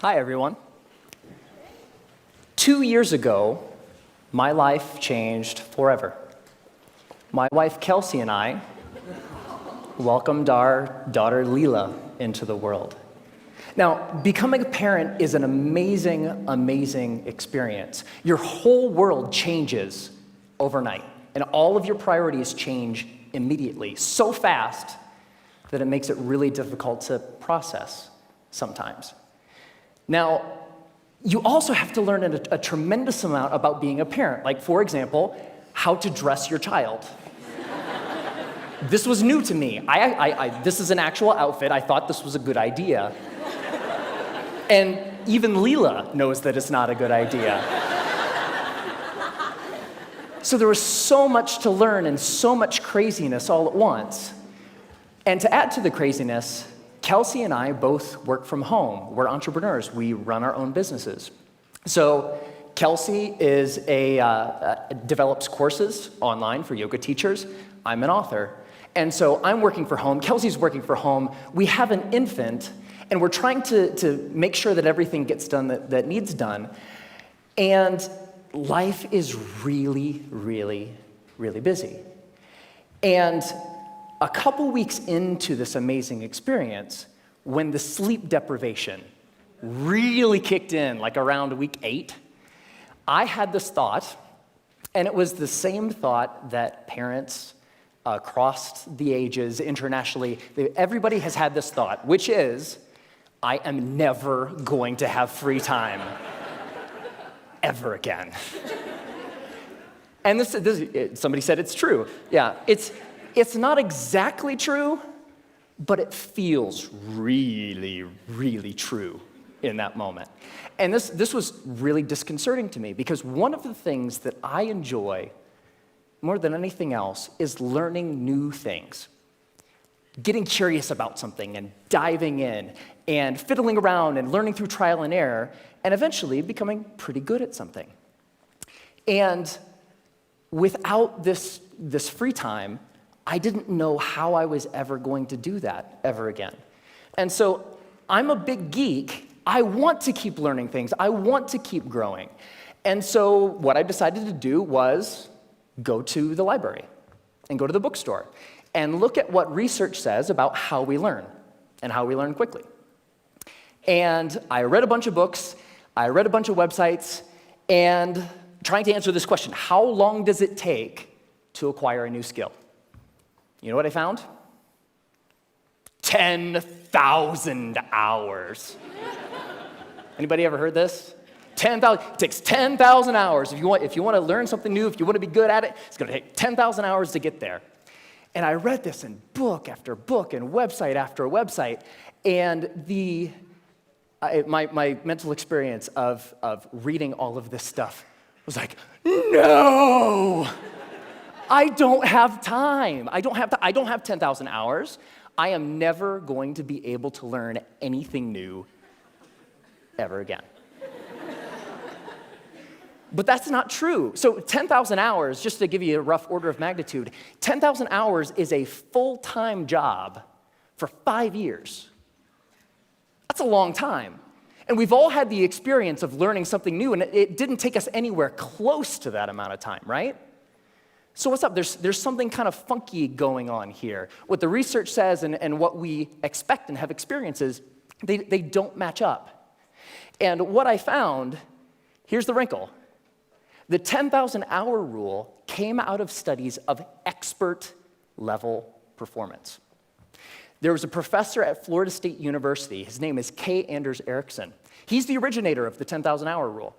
Hi, everyone. 2 years ago, my life changed forever. My wife, Kelsey, and I welcomed our daughter, Leela, into the world. Now, becoming a parent is an amazing, amazing experience. Your whole world changes overnight, and all of your priorities change immediately, so fast that it makes it really difficult to process sometimes. Now, you also have to learn a tremendous amount about being a parent, like, for example, how to dress your child. This was new to me. This is an actual outfit. I thought this was a good idea. And even Leela knows that it's not a good idea. So there was so much to learn and so much craziness all at once. And to add to the craziness, Kelsey and I both work from home. We're entrepreneurs. We run our own businesses. So Kelsey is develops courses online for yoga teachers. I'm an author. And so I'm working from home. Kelsey's working from home. We have an infant, and we're trying to make sure that everything gets done that needs done. And life is really, really, really busy. And a couple weeks into this amazing experience, when the sleep deprivation really kicked in, like around week 8, I had this thought, and it was the same thought that parents across the ages, internationally, everybody has had this thought, which is, I am never going to have free time ever again. And somebody said it's true. Yeah, it's not exactly true, but it feels really, really true in that moment. And this was really disconcerting to me, because one of the things that I enjoy more than anything else is learning new things. Getting curious about something and diving in and fiddling around and learning through trial and error and eventually becoming pretty good at something. And without this free time, I didn't know how I was ever going to do that ever again. And so I'm a big geek. I want to keep learning things. I want to keep growing. And so what I decided to do was go to the library and go to the bookstore and look at what research says about how we learn and how we learn quickly. And I read a bunch of books, I read a bunch of websites, and trying to answer this question, how long does it take to acquire a new skill? You know what I found? 10,000 hours. Anybody ever heard this? 10,000. It takes 10,000 hours. If you want to learn something new, if you want to be good at it, it's going to take 10,000 hours to get there. And I read this in book after book and website after website, and my mental experience of reading all of this stuff was like, no! I don't have time. I don't have 10,000 hours. I am never going to be able to learn anything new ever again. But that's not true. So 10,000 hours, just to give you a rough order of magnitude, 10,000 hours is a full-time job for 5 years. That's a long time. And we've all had the experience of learning something new, and it didn't take us anywhere close to that amount of time, right? So what's up? There's something kind of funky going on here. What the research says and what we expect and have experiences, they don't match up. And what I found, here's the wrinkle. The 10,000-hour rule came out of studies of expert-level performance. There was a professor at Florida State University. His name is K. Anders Ericsson. He's the originator of the 10,000-hour rule.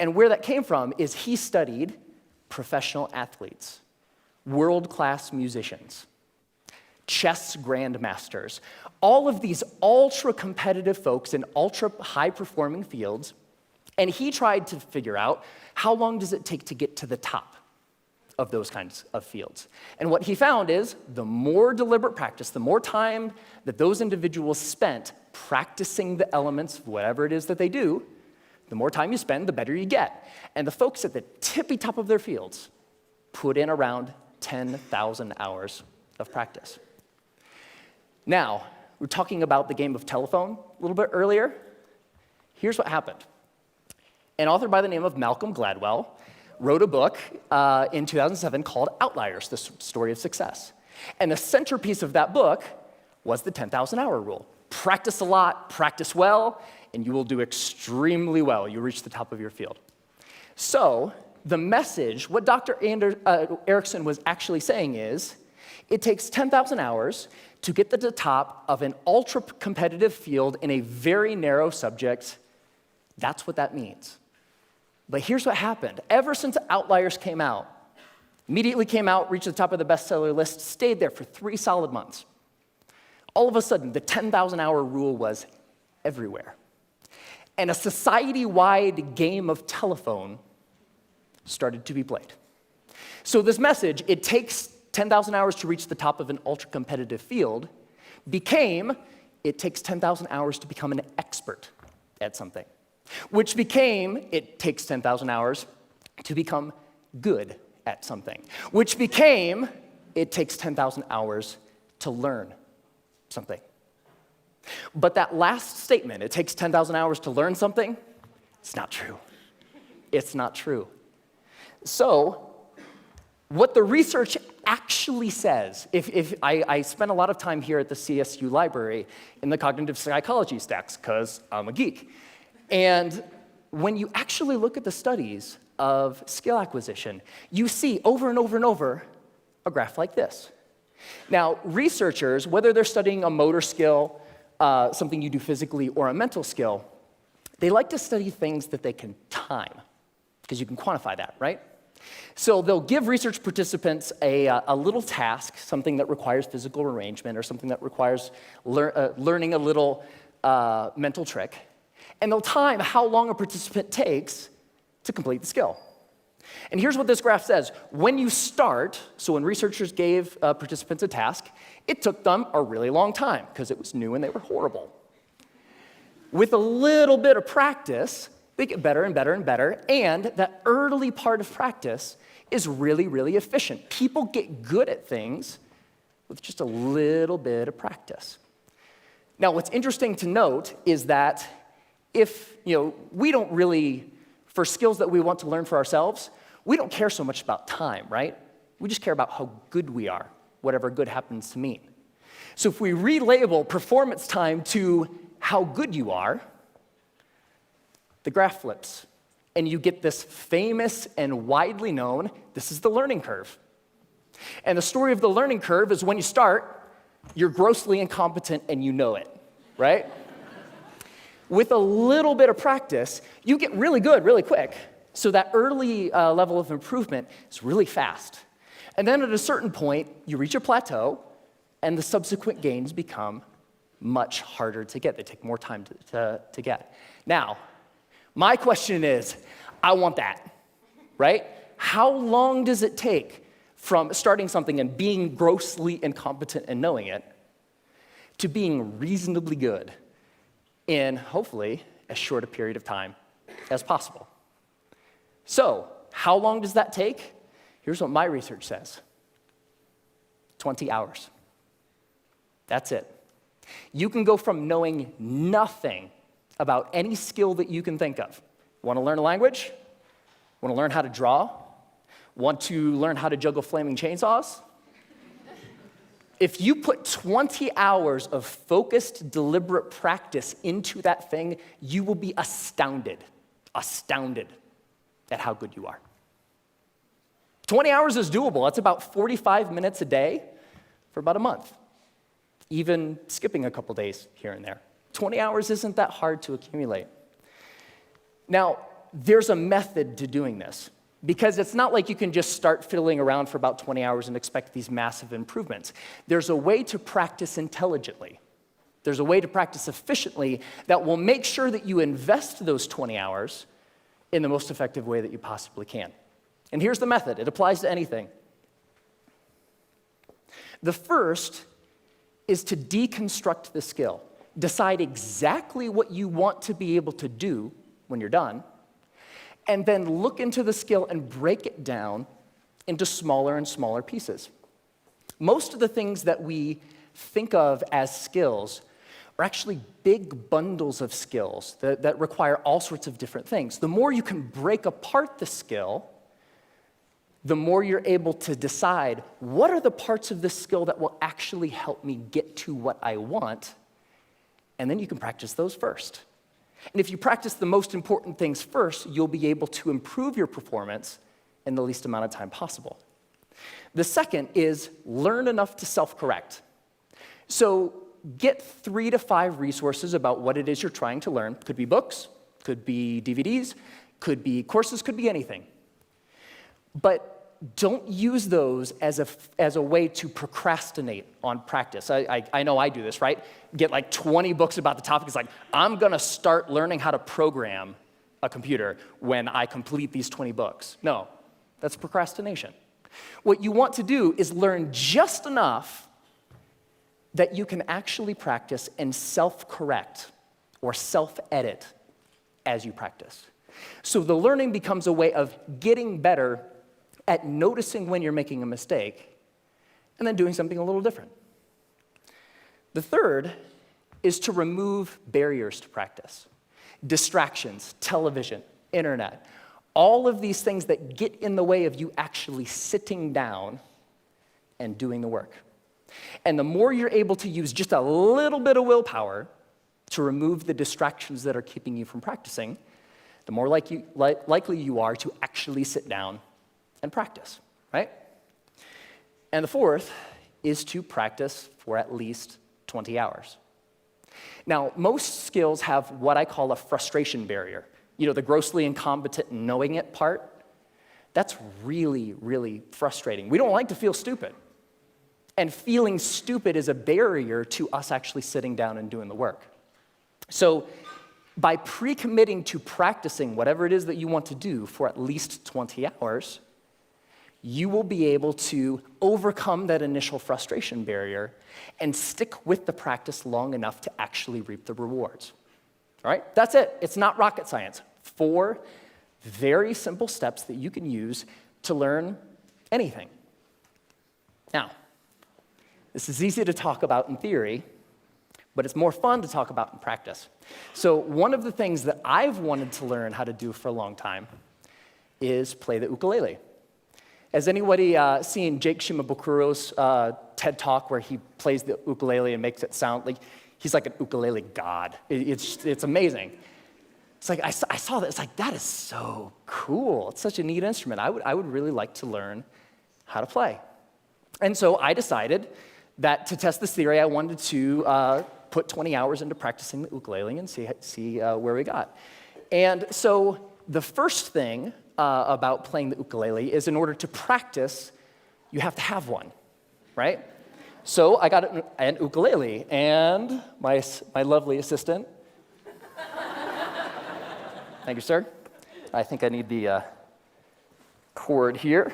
And where that came from is he studied professional athletes, world-class musicians, chess grandmasters, all of these ultra-competitive folks in ultra-high-performing fields, and he tried to figure out how long does it take to get to the top of those kinds of fields. And what he found is the more deliberate practice, the more time that those individuals spent practicing the elements of whatever it is that they do, the more time you spend, the better you get. And the folks at the tippy top of their fields put in around 10,000 hours of practice. Now, we were talking about the game of telephone a little bit earlier. here's what happened. An author by the name of Malcolm Gladwell wrote a book in 2007 called Outliers, the Story of Success. And the centerpiece of that book was the 10,000-hour rule. Practice a lot, practice well, and you will do extremely well. You'll reach the top of your field. So the message, what Dr. Erickson was actually saying is, it takes 10,000 hours to get to the top of an ultra-competitive field in a very narrow subject. That's what that means. But here's what happened. Ever since Outliers came out, immediately came out, reached the top of the bestseller list, stayed there for 3 solid months. All of a sudden, the 10,000-hour rule was everywhere. And a society-wide game of telephone started to be played. So this message, it takes 10,000 hours to reach the top of an ultra-competitive field, became, it takes 10,000 hours to become an expert at something, which became, it takes 10,000 hours to become good at something, which became, it takes 10,000 hours to learn something. But that last statement, it takes 10,000 hours to learn something, it's not true. It's not true. So, what the research actually says, if I spent a lot of time here at the CSU library in the cognitive psychology stacks, because I'm a geek. And when you actually look at the studies of skill acquisition, you see over and over and over a graph like this. Now, researchers, whether they're studying a motor skill, something you do physically, or a mental skill, they like to study things that they can time, because you can quantify that, right? So they'll give research participants a little task, something that requires physical arrangement or something that requires learning a little mental trick, and they'll time how long a participant takes to complete the skill. And here's what this graph says. When you start, so when researchers gave participants a task, it took them a really long time because it was new and they were horrible. With a little bit of practice, they get better and better and better, and that early part of practice is really, really efficient. People get good at things with just a little bit of practice. Now, what's interesting to note is that if, we don't really, for skills that we want to learn for ourselves, we don't care so much about time, right? We just care about how good we are, whatever good happens to mean. So if we relabel performance time to how good you are, the graph flips, and you get this famous and widely known, this is the learning curve. And the story of the learning curve is when you start, you're grossly incompetent and you know it, right? With a little bit of practice, you get really good really quick. So that early level of improvement is really fast. And then at a certain point, you reach a plateau, and the subsequent gains become much harder to get. They take more time to get. Now, my question is, I want that, right? How long does it take from starting something and being grossly incompetent and knowing it to being reasonably good in, hopefully, as short a period of time as possible? So, how long does that take? Here's what my research says. 20 hours. That's it. You can go from knowing nothing about any skill that you can think of. Want to learn a language? Want to learn how to draw? Want to learn how to juggle flaming chainsaws? If you put 20 hours of focused, deliberate practice into that thing, you will be astounded at how good you are. 20 hours is doable. That's about 45 minutes a day for about a month, even skipping a couple days here and there. 20 hours isn't that hard to accumulate. Now, there's a method to doing this, because it's not like you can just start fiddling around for about 20 hours and expect these massive improvements. There's a way to practice intelligently. There's a way to practice efficiently that will make sure that you invest those 20 hours in the most effective way that you possibly can. And here's the method. It applies to anything. The first is to deconstruct the skill. Decide exactly what you want to be able to do when you're done, and then look into the skill and break it down into smaller and smaller pieces. Most of the things that we think of as skills are actually big bundles of skills that require all sorts of different things. The more you can break apart the skill, the more you're able to decide what are the parts of this skill that will actually help me get to what I want, and then you can practice those first. And if you practice the most important things first, you'll be able to improve your performance in the least amount of time possible. The second is learn enough to self-correct. So get 3 to 5 resources about what it is you're trying to learn. Could be books, could be DVDs, could be courses, could be anything. But don't use those as a way to procrastinate on practice. I know I do this, right? Get like 20 books about the topic. It's like, I'm gonna start learning how to program a computer when I complete these 20 books. No, that's procrastination. What you want to do is learn just enough that you can actually practice and self-correct or self-edit as you practice. So the learning becomes a way of getting better at noticing when you're making a mistake and then doing something a little different. The third is to remove barriers to practice. Distractions, television, internet, all of these things that get in the way of you actually sitting down and doing the work. And the more you're able to use just a little bit of willpower to remove the distractions that are keeping you from practicing, the more likely you are to actually sit down and practice, right? And the fourth is to practice for at least 20 hours. Now, most skills have what I call a frustration barrier. You know, the grossly incompetent knowing it part. That's really, really frustrating. We don't like to feel stupid. And feeling stupid is a barrier to us actually sitting down and doing the work. So by pre-committing to practicing whatever it is that you want to do for at least 20 hours, you will be able to overcome that initial frustration barrier and stick with the practice long enough to actually reap the rewards. All right? That's it. It's not rocket science. 4 very simple steps that you can use to learn anything. Now, this is easy to talk about in theory, but it's more fun to talk about in practice. So one of the things that I've wanted to learn how to do for a long time is play the ukulele. Has anybody seen Jake Shimabukuro's TED Talk where he plays the ukulele and makes it sound like he's like an ukulele god? It's amazing. It's like, I saw that, it's like, that is so cool. It's such a neat instrument. I would really like to learn how to play. And so I decided that to test this theory, I wanted to put 20 hours into practicing the ukulele and see where we got. And so the first thing about playing the ukulele is in order to practice, you have to have one, right? So I got an ukulele, and my lovely assistant, thank you, sir. I think I need the cord here.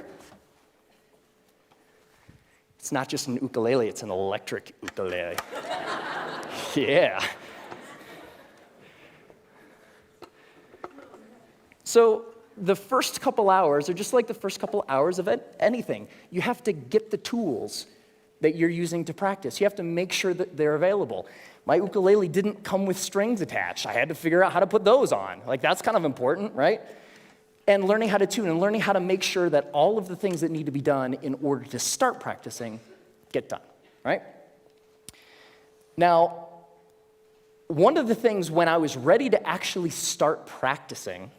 It's not just an ukulele, it's an electric ukulele. Yeah. So the first couple hours are just like the first couple hours of anything. You have to get the tools that you're using to practice. You have to make sure that they're available. My ukulele didn't come with strings attached. I had to figure out how to put those on. Like, that's kind of important, right? And learning how to tune and learning how to make sure that all of the things that need to be done in order to start practicing get done, right? Now, one of the things when I was ready to actually start practicing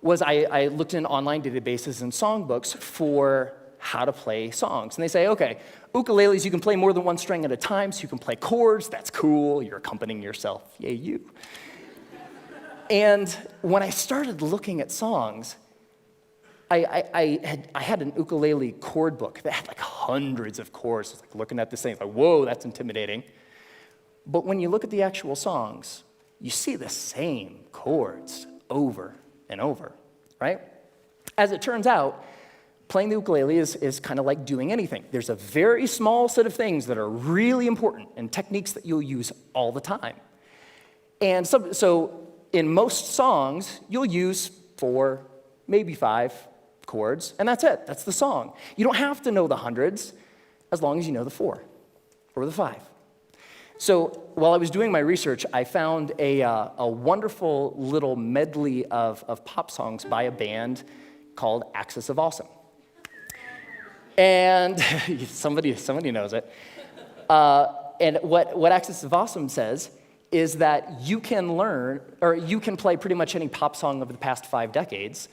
was I looked in online databases and songbooks for how to play songs. And they say, okay, ukuleles, you can play more than one string at a time, so you can play chords. That's cool. You're accompanying yourself. Yay, you. And when I started looking at songs, I had an ukulele chord book that had like hundreds of chords. I was like looking at this thing, like, whoa, that's intimidating. But when you look at the actual songs, you see the same chords over and over, right? As it turns out, playing the ukulele is kind of like doing anything. There's a very small set of things that are really important and techniques that you'll use all the time. And so in most songs, you'll use 4, maybe 5 chords, and that's it. That's the song. You don't have to know the hundreds as long as you know the 4 or the 5. So while I was doing my research, I found a wonderful little medley of pop songs by a band called Axis of Awesome. And somebody knows it. And what Axis of Awesome says is that you can learn, or you can play pretty much any pop song of the past 5 decades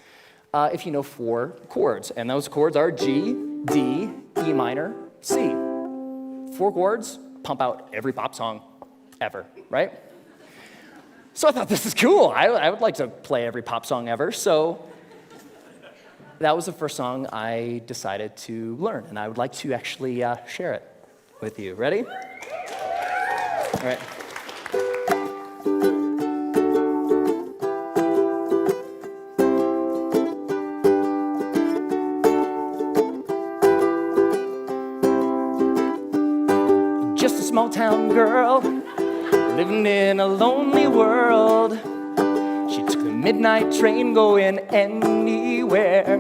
if you know 4 chords. And those chords are G, D, E minor, C. 4 chords, pump out every pop song ever, right? So I thought, this is cool. I would like to play every pop song ever. So that was the first song I decided to learn, and I would like to actually share it with you. Ready? All right. Just a small town girl living in a lonely world. She took the midnight train going anywhere.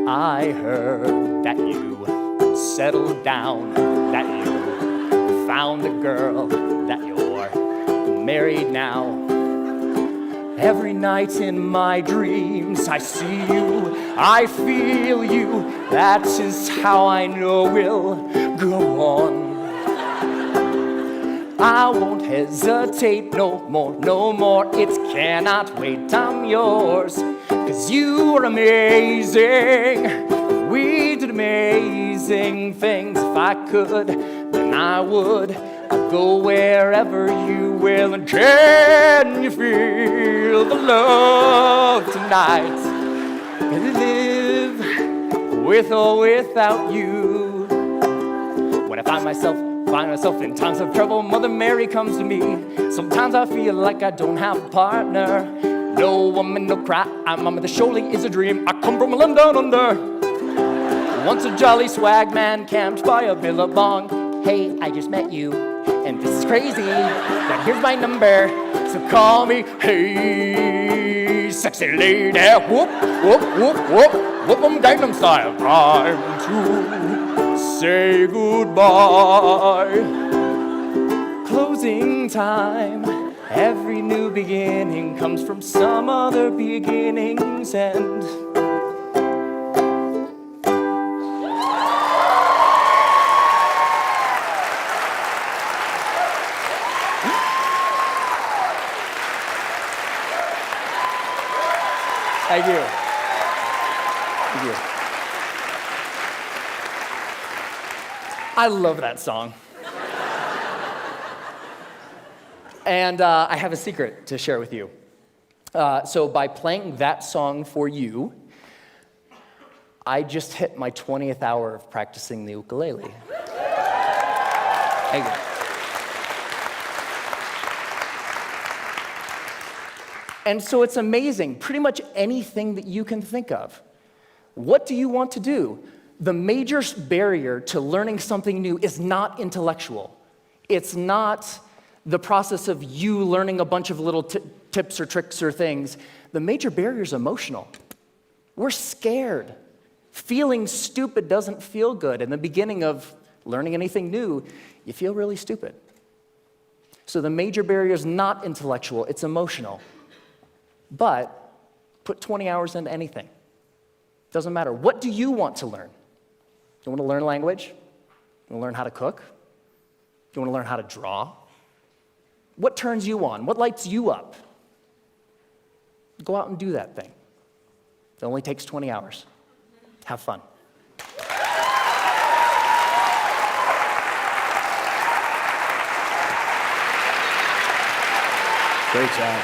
I heard that you settled down, that you found a girl, that you're married now. Every night in my dreams I see you, I feel you. That is how I know we'll go on. I won't hesitate no more, it cannot wait, I'm yours. 'Cause you are amazing, we did amazing things. If I could, then I would. I'd go wherever you will. And can you feel the love tonight? Can you live with or without you? When I find myself in times of trouble, Mother Mary comes to me. Sometimes I feel like I don't have a partner. No woman, no cry, Mama, this surely is a dream. I come from a land down under. Once a jolly swag man camped by a billabong. Hey, I just met you, and this is crazy, but here's my number, so call me. Hey, sexy lady, whoop, whoop, whoop, whoop, whoop 'em Gangnam Style. Time to say goodbye. Closing time. Every new beginning comes from some other beginning's end. Thank you. Thank you. I love that song. And I have a secret to share with you. So by playing that song for you, I just hit my 20th hour of practicing the ukulele. Thank you. And so it's amazing, pretty much anything that you can think of. What do you want to do? The major barrier to learning something new is not intellectual. It's not the process of you learning a bunch of little tips or tricks or things. The major barrier is emotional. We're scared. Feeling stupid doesn't feel good. In the beginning of learning anything new, you feel really stupid. So the major barrier is not intellectual, it's emotional. But put 20 hours into anything. Doesn't matter. What do you want to learn? You want to learn language? You want to learn how to cook? You want to learn how to draw? What turns you on? What lights you up? Go out and do that thing. It only takes 20 hours. Have fun. Great job.